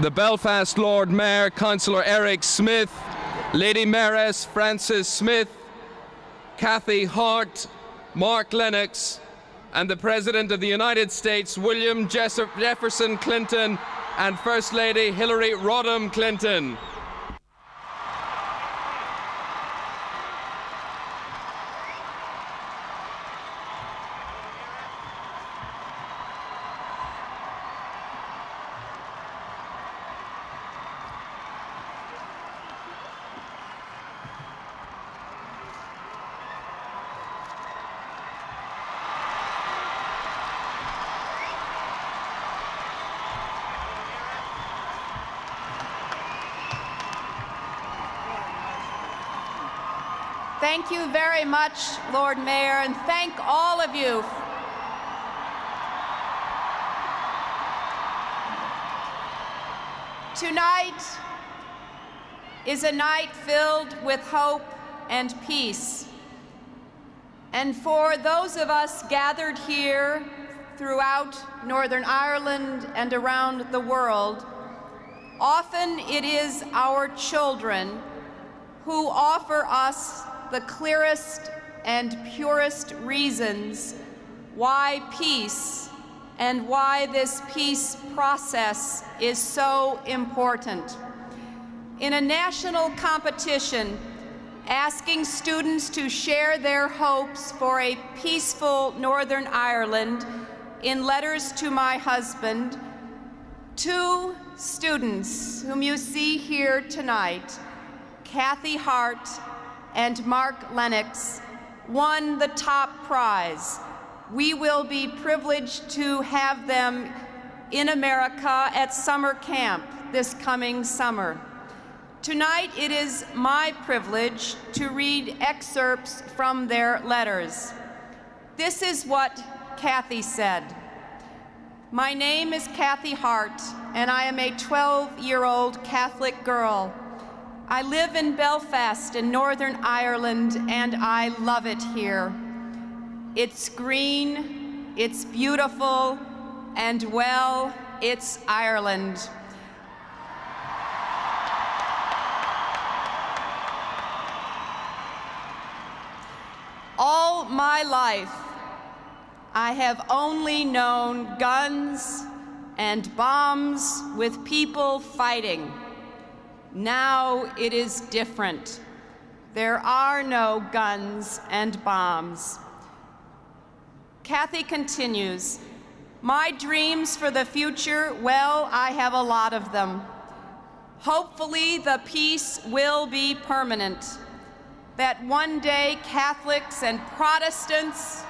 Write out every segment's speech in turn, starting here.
the Belfast Lord Mayor, Councillor Eric Smith, Lady Mayoress Frances Smith, Kathy Hart, Mark Lennox, and the President of the United States, William Jefferson Clinton, and First Lady Hillary Rodham Clinton. Thank you very much, Lord Mayor, and thank all of you. Tonight is a night filled with hope and peace. And for those of us gathered here throughout Northern Ireland and around the world, often it is our children who offer us the clearest and purest reasons why peace and why this peace process is so important. In a national competition asking students to share their hopes for a peaceful Northern Ireland in letters to my husband, 2 students whom you see here tonight, Kathy Hart and Mark Lennox, won the top prize. We will be privileged to have them in America at summer camp this coming summer. Tonight it is my privilege to read excerpts from their letters. This is what Kathy said. My name is Kathy Hart, and I am a 12-year-old Catholic girl. I live in Belfast in Northern Ireland, and I love it here. It's green, it's beautiful, and well, it's Ireland. All my life, I have only known guns and bombs with people fighting. Now it is different. There are no guns and bombs. Kathy continues, my dreams for the future, well, I have a lot of them. Hopefully the peace will be permanent, that one day Catholics and Protestants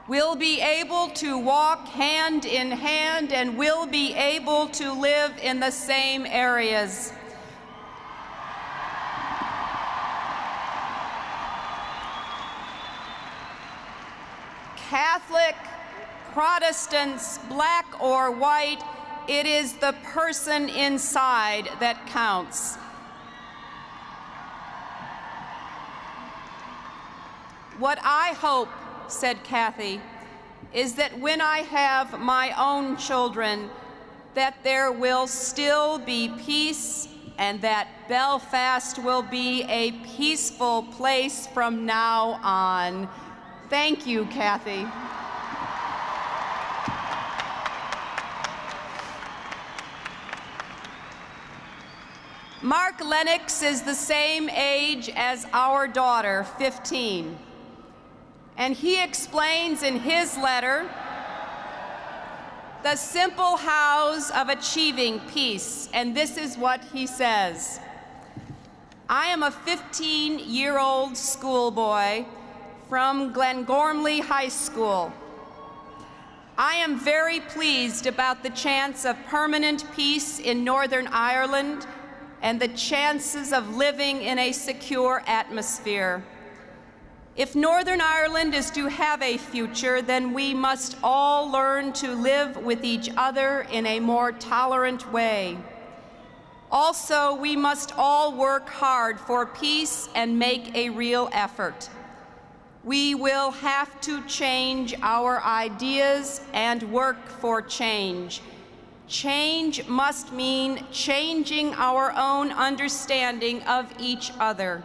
will be able to walk hand in hand and will be able to live in the same areas. Catholic, Protestants, black or white, it is the person inside that counts. What I hope, said Kathy, is that when I have my own children, that there will still be peace and that Belfast will be a peaceful place from now on. Thank you, Kathy. Mark Lennox is the same age as our daughter, 15. And he explains in his letter the simple hows of achieving peace. And this is what he says. I am a 15-year-old schoolboy from Glengormley High School. I am very pleased about the chance of permanent peace in Northern Ireland and the chances of living in a secure atmosphere. If Northern Ireland is to have a future, then we must all learn to live with each other in a more tolerant way. Also, we must all work hard for peace and make a real effort. We will have to change our ideas and work for change. Change must mean changing our own understanding of each other.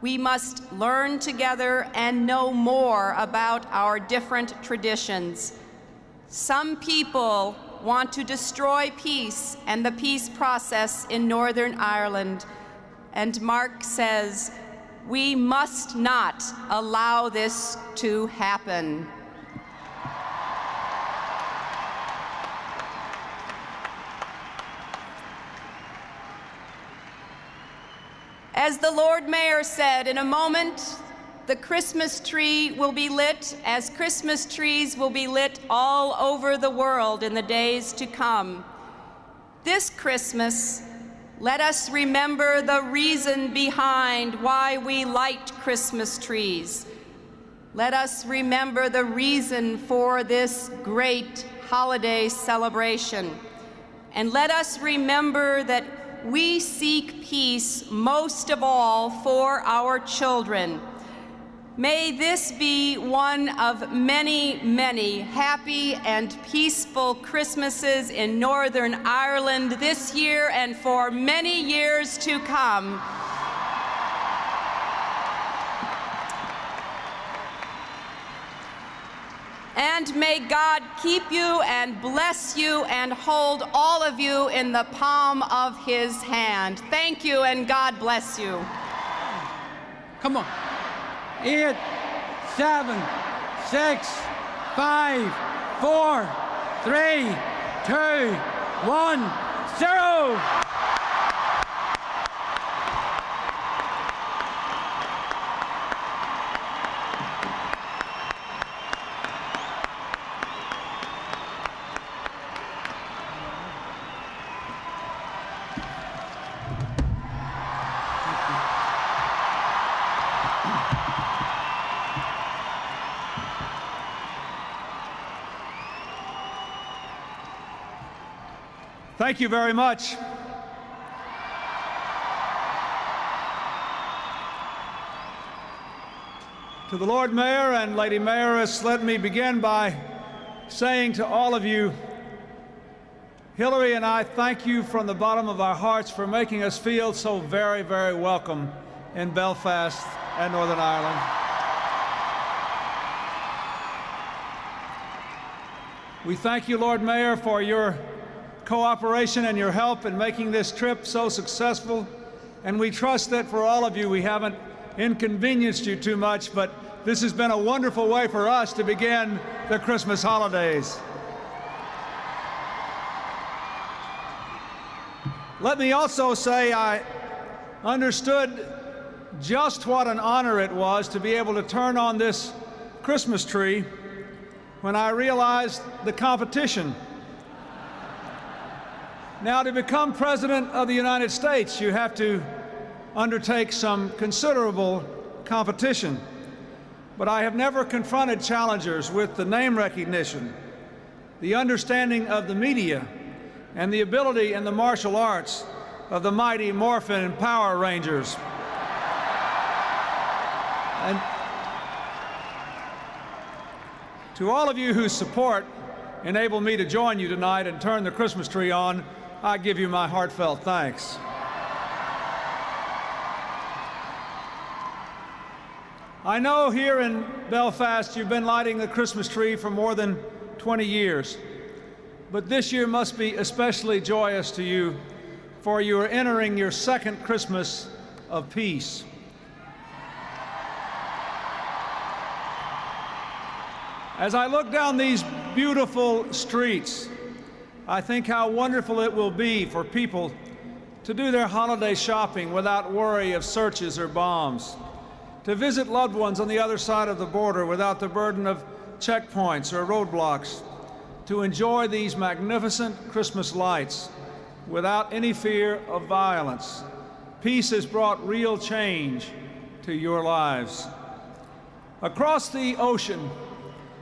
We must learn together and know more about our different traditions. Some people want to destroy peace and the peace process in Northern Ireland. And Mark says, we must not allow this to happen. As the Lord Mayor said, in a moment, the Christmas tree will be lit as Christmas trees will be lit all over the world in the days to come. This Christmas, let us remember the reason behind why we light Christmas trees. Let us remember the reason for this great holiday celebration. And let us remember that we seek peace most of all for our children. May this be one of many, many happy and peaceful Christmases in Northern Ireland this year and for many years to come. And may God keep you and bless you and hold all of you in the palm of His hand. Thank you, and God bless you. Come on. 8, 7, 6, 5, 4, 3, 2, 1, 0. Thank you very much. To the Lord Mayor and Lady Mayoress, let me begin by saying to all of you, Hillary and I thank you from the bottom of our hearts for making us feel so very, very welcome in Belfast and Northern Ireland. We thank you, Lord Mayor, for your cooperation and your help in making this trip so successful, and we trust that for all of you we haven't inconvenienced you too much, but this has been a wonderful way for us to begin the Christmas holidays. Let me also say I understood just what an honor it was to be able to turn on this Christmas tree when I realized the competition. Now, to become President of the United States, you have to undertake some considerable competition. But I have never confronted challengers with the name recognition, the understanding of the media, and the ability in the martial arts of the mighty Morphin Power Rangers. And to all of you whose support enabled me to join you tonight and turn the Christmas tree on, I give you my heartfelt thanks. I know here in Belfast you've been lighting the Christmas tree for more than 20 years, but this year must be especially joyous to you, for you are entering your second Christmas of peace. As I look down these beautiful streets, I think how wonderful it will be for people to do their holiday shopping without worry of searches or bombs, to visit loved ones on the other side of the border without the burden of checkpoints or roadblocks, to enjoy these magnificent Christmas lights without any fear of violence. Peace has brought real change to your lives. Across the ocean,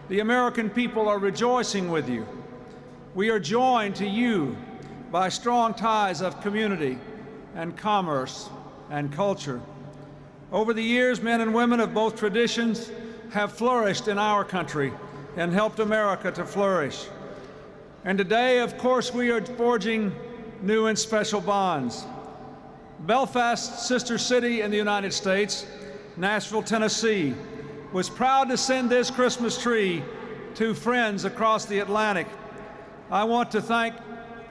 the American people are rejoicing with you. We are joined to you by strong ties of community and commerce and culture. Over the years, men and women of both traditions have flourished in our country and helped America to flourish. And today, of course, we are forging new and special bonds. Belfast, sister city in the United States, Nashville, Tennessee, was proud to send this Christmas tree to friends across the Atlantic. I want to thank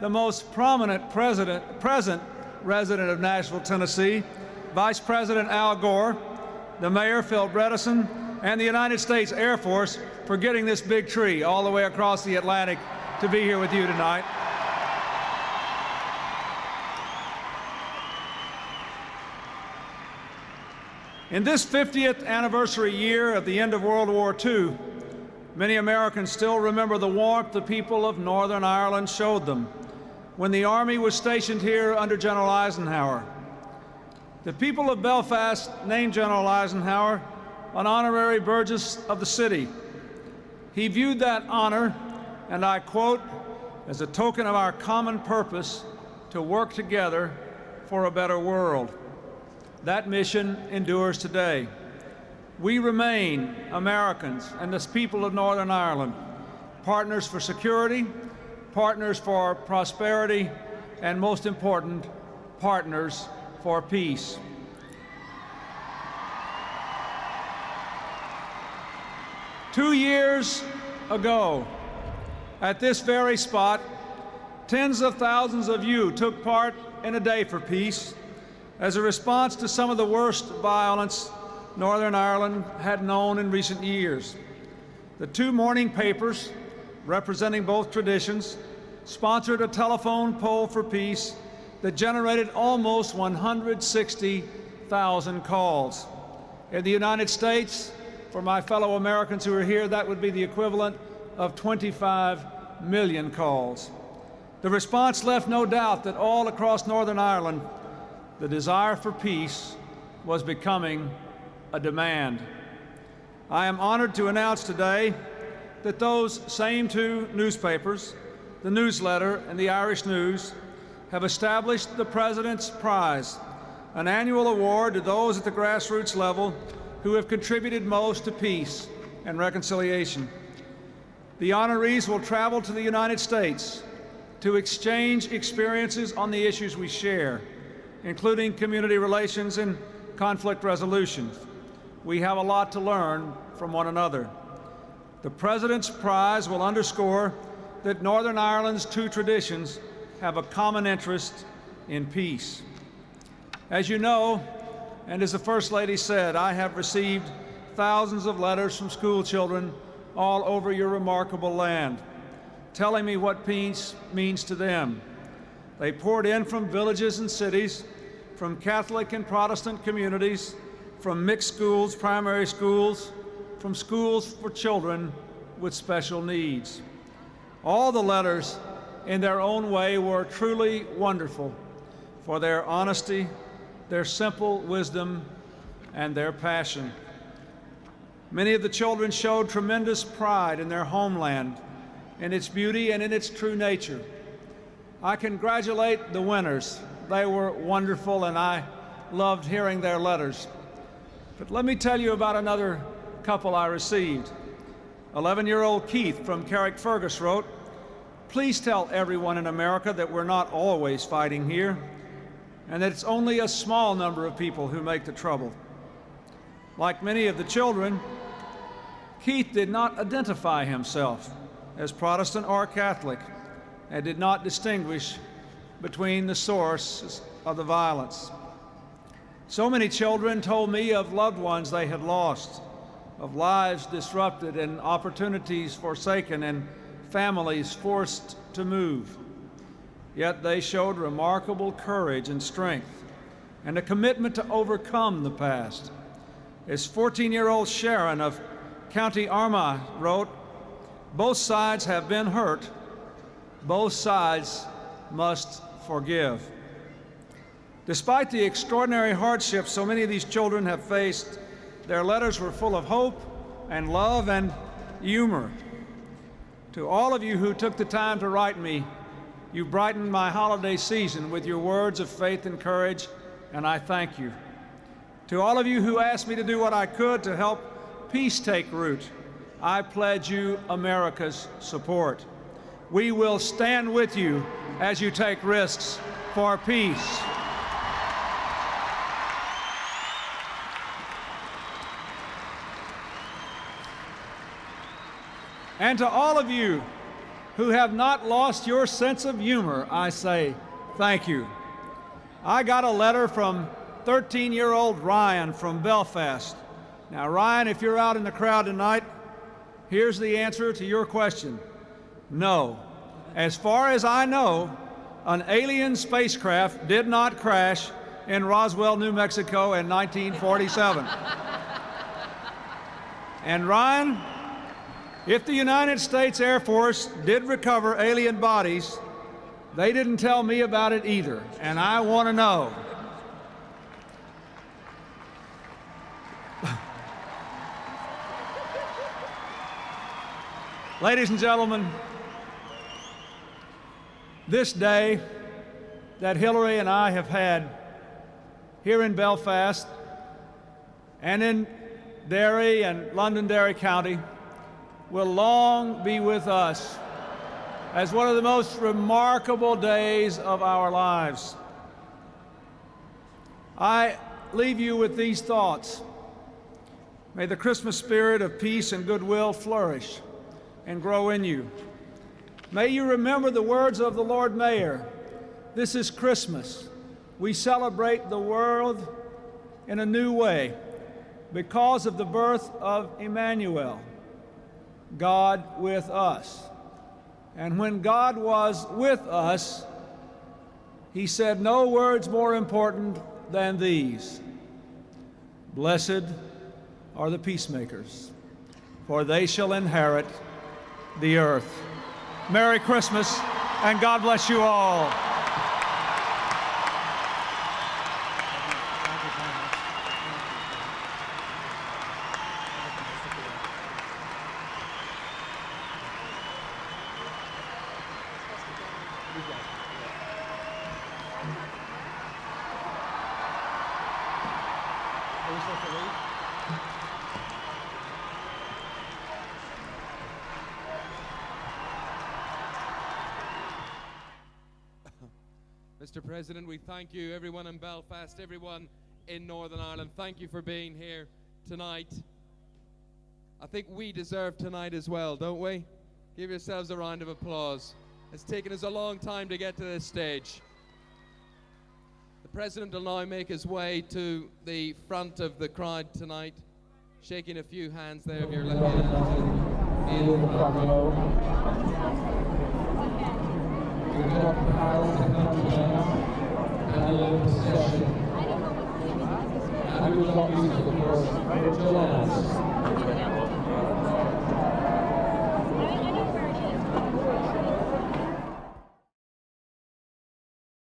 the most prominent present resident of Nashville, Tennessee, Vice President Al Gore, the Mayor, Phil Bredesen, and the United States Air Force for getting this big tree all the way across the Atlantic to be here with you tonight. In this 50th anniversary year of the end of World War II, many Americans still remember the warmth the people of Northern Ireland showed them when the Army was stationed here under General Eisenhower. The people of Belfast named General Eisenhower an honorary Burgess of the city. He viewed that honor, and I quote, as a token of our common purpose to work together for a better world. That mission endures today. We remain Americans and the people of Northern Ireland, partners for security, partners for prosperity, and most important, partners for peace. Two years ago, at this very spot, tens of thousands of you took part in a Day for Peace as a response to some of the worst violence Northern Ireland had known in recent years. The two morning papers, representing both traditions, sponsored a telephone poll for peace that generated almost 160,000 calls. In the United States, for my fellow Americans who are here, that would be the equivalent of 25 million calls. The response left no doubt that all across Northern Ireland, the desire for peace was becoming a demand. I am honored to announce today that those same two newspapers, the Newsletter and the Irish News, have established the President's Prize, an annual award to those at the grassroots level who have contributed most to peace and reconciliation. The honorees will travel to the United States to exchange experiences on the issues we share, including community relations and conflict resolution. We have a lot to learn from one another. The President's Prize will underscore that Northern Ireland's two traditions have a common interest in peace. As you know, and as the First Lady said, I have received thousands of letters from school children all over your remarkable land, telling me what peace means to them. They poured in from villages and cities, from Catholic and Protestant communities, from mixed schools, primary schools, from schools for children with special needs. All the letters, in their own way, were truly wonderful for their honesty, their simple wisdom, and their passion. Many of the children showed tremendous pride in their homeland, in its beauty and in its true nature. I congratulate the winners. They were wonderful, and I loved hearing their letters. But let me tell you about another couple I received. 11-year-old Keith from Carrickfergus wrote, "Please tell everyone in America that we're not always fighting here, and that it's only a small number of people who make the trouble." Like many of the children, Keith did not identify himself as Protestant or Catholic and did not distinguish between the sources of the violence. So many children told me of loved ones they had lost, of lives disrupted and opportunities forsaken and families forced to move. Yet they showed remarkable courage and strength and a commitment to overcome the past. As 14-year-old Sharon of County Armagh wrote, "Both sides have been hurt. Both sides must forgive." Despite the extraordinary hardships so many of these children have faced, their letters were full of hope and love and humor. To all of you who took the time to write me, you brightened my holiday season with your words of faith and courage, and I thank you. To all of you who asked me to do what I could to help peace take root, I pledge you America's support. We will stand with you as you take risks for peace. And to all of you who have not lost your sense of humor, I say thank you. I got a letter from 13-year-old Ryan from Belfast. Now, Ryan, if you're out in the crowd tonight, here's the answer to your question. No. As far as I know, an alien spacecraft did not crash in Roswell, New Mexico in 1947. And Ryan, if the United States Air Force did recover alien bodies, they didn't tell me about it either, and I want to know. Ladies and gentlemen, this day that Hillary and I have had here in Belfast and in Derry and Londonderry County will long be with us as one of the most remarkable days of our lives. I leave you with these thoughts. May the Christmas spirit of peace and goodwill flourish and grow in you. May you remember the words of the Lord Mayor. This is Christmas. We celebrate the world in a new way because of the birth of Emmanuel, God with us. And when God was with us, he said no words more important than these: "Blessed are the peacemakers, for they shall inherit the earth." Merry Christmas, and God bless you all. Mr. President, we thank you, everyone in Belfast, everyone in Northern Ireland. Thank you for being here tonight. I think we deserve tonight as well, don't we? Give yourselves a round of applause. It's taken us a long time to get to this stage. The President will now make his way to the front of the crowd tonight, shaking a few hands there if you're lucky enough to be in the front row. We've got the Harold to come down and a little procession. And we will not use the first, but Joanne's.